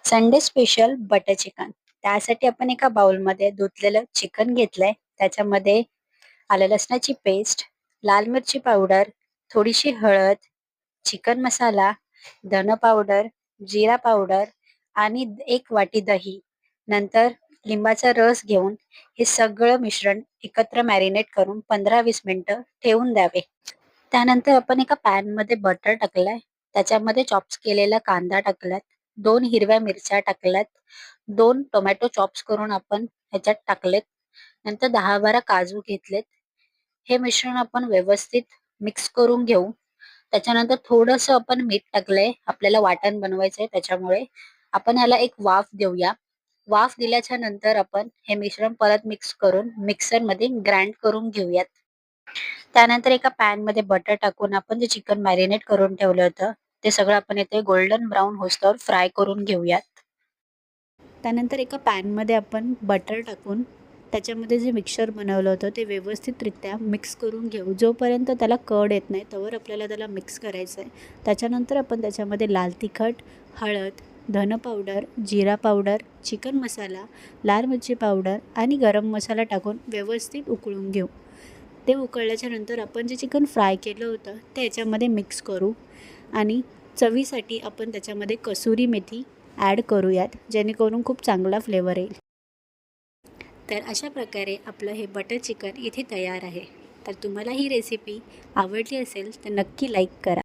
Sunday special butter chicken. त्यासाठी आपण एका बाउलमध्ये धुतलेलं चिकन घेतलंय. त्याच्यामध्ये आलं लसणाची पेस्ट, लाल मिरची पावडर, थोडीशी हळद, चिकन मसाला, धन पावडर, जिरा पावडर आणि 1 वाटी दही. नंतर लिंबाचा रस घेऊन हे सगळं मिश्रण एकत्र मॅरिनेट करून 15-20 मिनिटं ठेवून द्यावे. त्यानंतर आपण एका पॅनमध्ये बटर टाकलाय. त्याच्यामध्ये चॉप्स केलेला कांदा टाकलात, 2 हिरव्या मिरच्या टाकल्यात, 2 टोमॅटो चॉप्स करून आपण ह्याच्यात टाकलेत. नंतर 10-12 काजू घेतलेत. हे मिश्रण आपण व्यवस्थित मिक्स करून घेऊ. त्याच्यानंतर थोडंसं आपण मीठ टाकलंय. आपल्याला वाटण बनवायचंय त्याच्यामुळे. आपण ह्याला एक वाफ देऊया. वाफ दिल्याच्या नंतर आपण हे मिश्रण परत मिक्स करून मिक्सरमध्ये ग्राइंड करून घेऊयात. त्यानंतर एका पॅनमध्ये बटर टाकून आपण जे चिकन मॅरिनेट करून ठेवलं होतं, ते सगळं आपण इथे गोल्डन ब्राउन होईस्तोवर फ्राय करून घेऊयात. त्यानंतर एका पॅनमध्ये आपण बटर टाकून त्याच्यामध्ये जे मिक्सचर बनवलं होतं ते व्यवस्थितरित्या मिक्स करून घेऊ. जोपर्यंत त्याला कड येत नाही तोवर आपल्याला त्याला मिक्स करायचं आहे. त्याच्यानंतर आपण त्याच्यामध्ये लाल तिखट, हळद, धन पावडर, जिरा पावडर, चिकन मसाला, लाल मिरची पावडर आणि गरम मसाला टाकून व्यवस्थित उकळून घेऊ. ते उकळल्याच्या नंतर आपण जे चिकन फ्राय केलं होतं ते याच्यामध्ये मिक्स करू आणि चवीसाठी आपण त्याच्यामध्ये कसुरी मेथी ॲड करूयात, जेणेकरून खूप चांगला फ्लेवर येईल. तर अशा प्रकारे आपलं हे बटर चिकन इथे तयार आहे. तर तुम्हाला ही रेसिपी आवडली असेल तर नक्की लाईक करा.